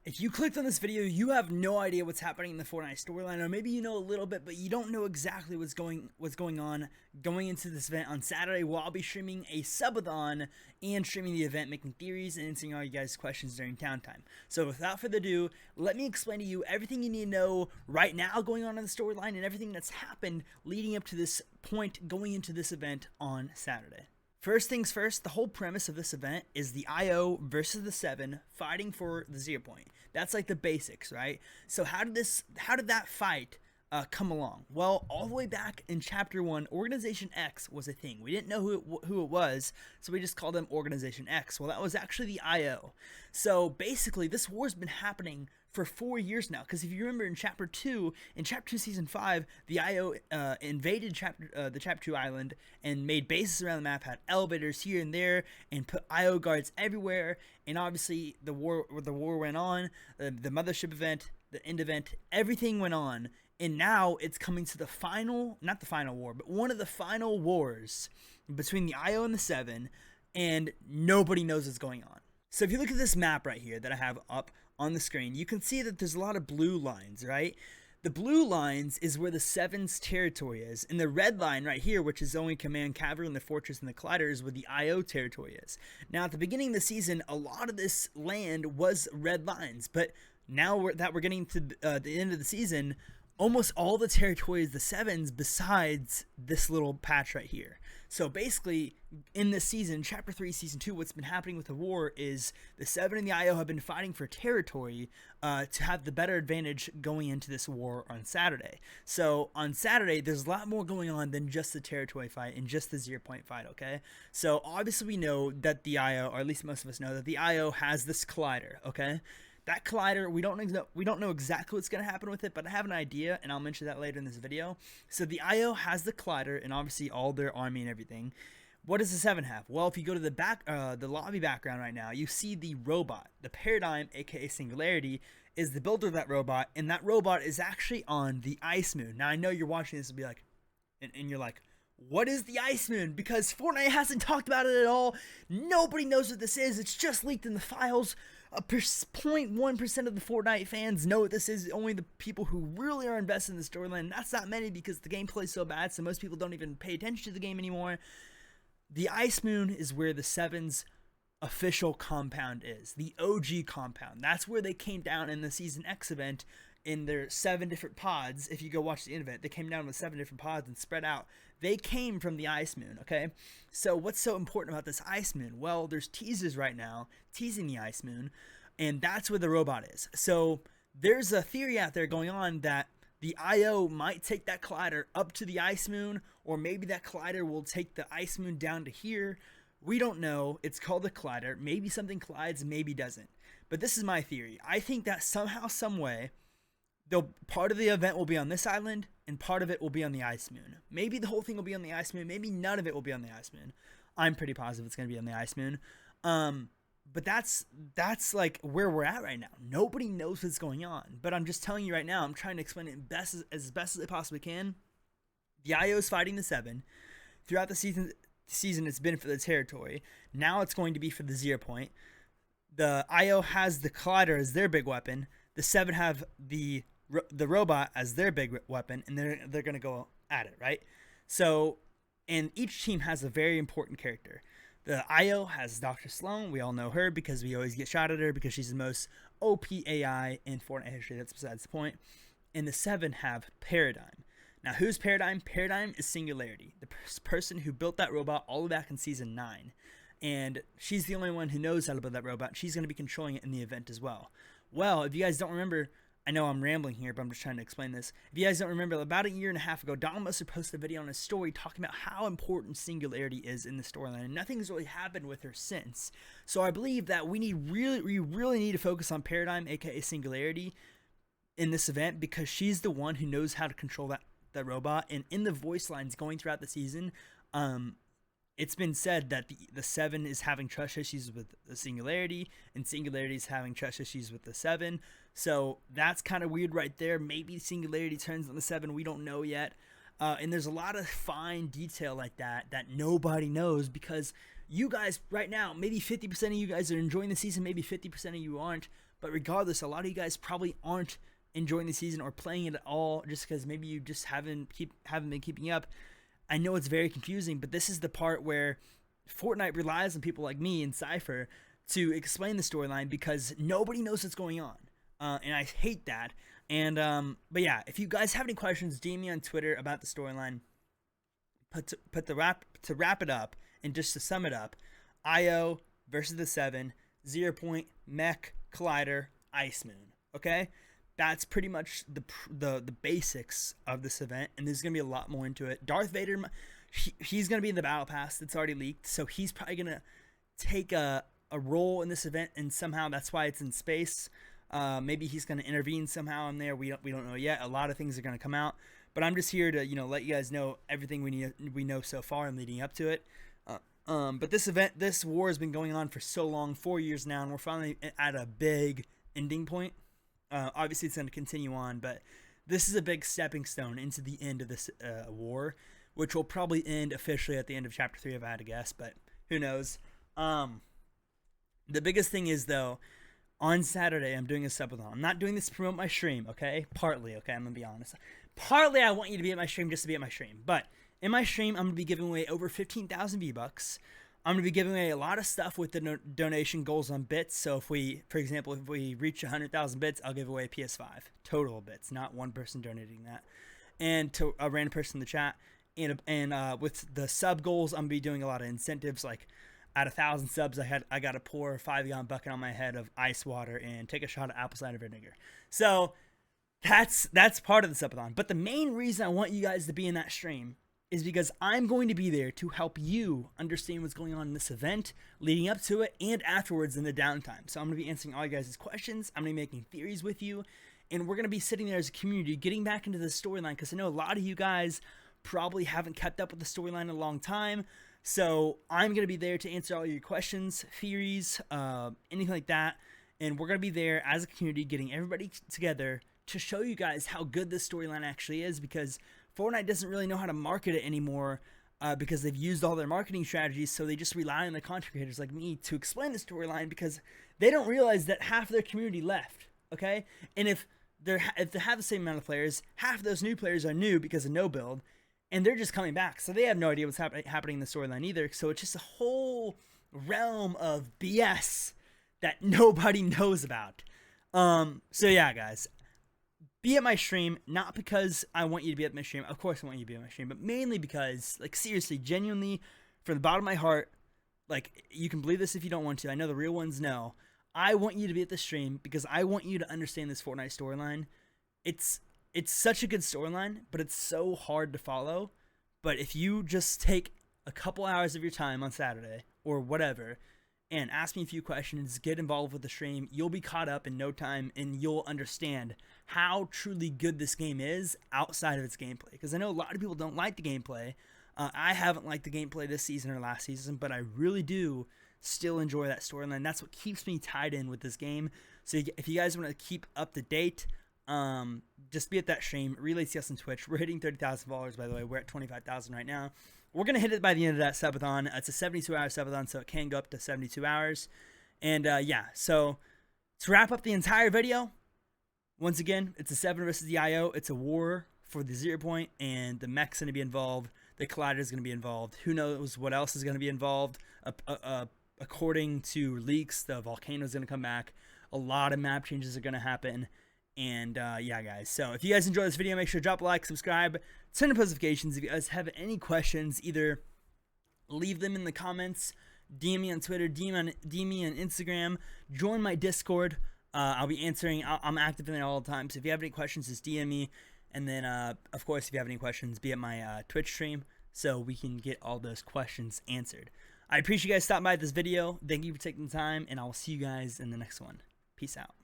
If you clicked on this video, you have no idea what's happening in the Fortnite storyline, or maybe you know a little bit, but you don't know exactly what's going on going into this event on Saturday. Well, I'll be streaming a subathon and streaming the event, making theories and answering all you guys' questions during town time. So without further ado, let me explain to you everything you need to know right now going on in the storyline and everything that's happened leading up to this point going into this event on Saturday. First things first, the whole premise of this event is the IO versus the 7 fighting for the 0 point. That's like the basics, right? So how did that fight come along? Well, all the way back in Chapter 1, Organization X was a thing. We didn't know who it was, so we just called them Organization X. Well, that was actually the IO. So basically, this war's been happening for 4 years now, because if you remember in Chapter 2 Season 5, the IO invaded the Chapter 2 island and made bases around the map, had elevators here and there, and put IO guards everywhere. And obviously the war went on, the mothership event, the end event, everything went on. And now it's coming to the final, not the final war, but one of the final wars between the IO and the 7, and nobody knows what's going on. So if you look at this map right here that I have up on the screen, you can see that there's a lot of blue lines, right? The blue lines is where the 7's territory is, and the red line right here, which is only Command Cavern, the Fortress, and the Collider, is where the IO territory is. Now, at the beginning of the season, a lot of this land was red lines, but now that we're getting to the end of the season, almost all the territory is the 7's besides this little patch right here. So basically, in this season, Chapter 3, Season 2, what's been happening with the war is the 7 and the IO have been fighting for territory to have the better advantage going into this war on Saturday. So on Saturday, there's a lot more going on than just the territory fight and just the 0 point fight, okay? So obviously we know that the IO, or at least most of us know, that the IO has this collider, okay? That collider, we don't know exactly what's going to happen with it, but I have an idea, and I'll mention that later in this video. So the IO has the collider, and obviously all their army and everything. What does the 7 have? Well, if you go to the lobby background right now, you see the robot. The Paradigm, aka Singularity, is the builder of that robot, and that robot is actually on the Ice Moon. Now, I know you're watching this and be like, and you're like, what is the Ice Moon? Because Fortnite hasn't talked about it at all. Nobody knows what this is. It's just leaked in the files. 0.1% of the Fortnite fans know what this is. Only the people who really are invested in the storyline. That's not many because the gameplay is so bad, so most people don't even pay attention to the game anymore. The Ice Moon is where the 7's official compound is. The OG compound. That's where they came down in the Season X event in their 7 different pods. If you go watch the event, they came down with 7 different pods and spread out. They came from the Ice Moon, okay? So what's so important about this Ice Moon? Well, there's teasers right now teasing the Ice Moon, and that's where the robot is. So there's a theory out there going on that the IO might take that collider up to the Ice Moon, or maybe that collider will take the Ice Moon down to here. We don't know. It's called the collider. Maybe something collides, maybe doesn't. But this is my theory. I think that somehow, some way, part of the event will be on this island, and part of it will be on the Ice Moon. Maybe the whole thing will be on the Ice Moon. Maybe none of it will be on the Ice Moon. I'm pretty positive it's going to be on the Ice Moon. But that's like where we're at right now. Nobody knows what's going on. But I'm just telling you right now, I'm trying to explain it as best as I possibly can. The IO is fighting the 7. Throughout the season, it's been for the territory. Now it's going to be for the 0 point. The IO has the collider as their big weapon. The 7 have the robot as their big weapon, and they're going to go at it, right? So, and each team has a very important character. The IO has Dr. Sloan. We all know her because we always get shot at her because she's the most OP AI in Fortnite history. That's besides the point. And the 7 have Paradigm. Now, who's Paradigm? Paradigm is Singularity, the person who built that robot all the way back in Season 9. And she's the only one who knows how to build that robot. She's going to be controlling it in the event as well. Well, if you guys don't remember, I know I'm rambling here, but I'm just trying to explain this. If you guys don't remember, about a year and a half ago, Donald Mustard posted a video on his story talking about how important Singularity is in the storyline, and nothing's really happened with her since. So I believe that we really need to focus on Paradigm, aka Singularity, in this event, because she's the one who knows how to control that robot. And in the voice lines going throughout the season, it's been said that the 7 is having trust issues with the Singularity, and Singularity is having trust issues with the 7. So that's kind of weird right there. Maybe Singularity turns on the 7. We don't know yet. And there's a lot of fine detail like that nobody knows, because you guys right now, maybe 50% of you guys are enjoying the season, maybe 50% of you aren't. But regardless, a lot of you guys probably aren't enjoying the season or playing it at all just because maybe you just haven't been keeping up. I know it's very confusing, but this is the part where Fortnite relies on people like me and Cypher to explain the storyline because nobody knows what's going on. And I hate that. And but yeah, if you guys have any questions, DM me on Twitter about the storyline. To wrap it up and just to sum it up, IO versus the 7, 0 point, mech, collider, ice moon. Okay, that's pretty much the basics of this event, and there's gonna be a lot more into it. Darth Vader, he's gonna be in the battle pass that's already leaked, so he's probably gonna take a role in this event, and somehow that's why it's in space. Maybe he's gonna intervene somehow in there. We don't know yet. A lot of things are gonna come out, but I'm just here to let you guys know everything we know so far and leading up to it. But this war has been going on for so long, 4 years now, and we're finally at a big ending point. Obviously, it's going to continue on, but this is a big stepping stone into the end of this war, which will probably end officially at the end of Chapter 3, if I had to guess, but who knows. The biggest thing is, though, on Saturday, I'm doing a subathon. I'm not doing this to promote my stream, okay? Partly, okay? I'm going to be honest. Partly, I want you to be at my stream just to be at my stream, but in my stream, I'm going to be giving away over 15,000 V-Bucks. I'm going to be giving away a lot of stuff with the donation goals on bits. So if we reach 100,000 bits, I'll give away a PS5. Total bits, not one person donating that. And to a random person in the chat. And with the sub goals, I'm going to be doing a lot of incentives. Like at 1,000 subs, I got to pour a 5-gallon bucket on my head of ice water and take a shot of apple cider vinegar. So that's part of the subathon. But the main reason I want you guys to be in that stream is because I'm going to be there to help you understand what's going on in this event, leading up to it, and afterwards in the downtime. So I'm going to be answering all you guys' questions. I'm going to be making theories with you, and we're going to be sitting there as a community, getting back into the storyline, because I know a lot of you guys probably haven't kept up with the storyline in a long time. So I'm going to be there to answer all your questions, theories, anything like that, and we're going to be there as a community, getting everybody together to show you guys how good this storyline actually is, because Fortnite doesn't really know how to market it anymore because they've used all their marketing strategies, so they just rely on the content creators like me to explain the storyline because they don't realize that half of their community left, okay? And if they have the same amount of players, half of those new players are new because of no build, and they're just coming back, so they have no idea what's happening in the storyline either, so it's just a whole realm of BS that nobody knows about. So yeah, guys. Be at my stream, not because I want you to be at my stream. Of course I want you to be at my stream, but mainly because, like, seriously, genuinely, from the bottom of my heart, like, you can believe this if you don't want to. I know the real ones know. I want you to be at the stream because I want you to understand this Fortnite storyline. It's such a good storyline, but it's so hard to follow. But if you just take a couple hours of your time on Saturday or whatever and ask me a few questions, get involved with the stream, you'll be caught up in no time and you'll understand how truly good this game is outside of its gameplay. Because I know a lot of people don't like the gameplay. I haven't liked the gameplay this season or last season, but I really do still enjoy that storyline. That's what keeps me tied in with this game. So if you guys want to keep up to date, just be at that stream. Relay CS on Twitch. We're hitting 30,000 followers, by the way. We're at 25,000 right now. We're going to hit it by the end of that subathon. It's a 72-hour subathon, so it can go up to 72 hours. And yeah, so to wrap up the entire video, once again, it's a 7 versus the IO. It's a war for the 0 point, and the mech's going to be involved. The collider is going to be involved. Who knows what else is going to be involved? According to leaks, the volcano is going to come back. A lot of map changes are going to happen. And yeah, guys. So if you guys enjoyed this video, make sure to drop a like, subscribe, turn on notifications. If you guys have any questions, either leave them in the comments, DM me on Twitter, DM me on Instagram, join my Discord. I'll be answering. I'm active in there all the time. So if you have any questions, just DM me. And then, of course, if you have any questions, be at my Twitch stream so we can get all those questions answered. I appreciate you guys stopping by this video. Thank you for taking the time, and I will see you guys in the next one. Peace out.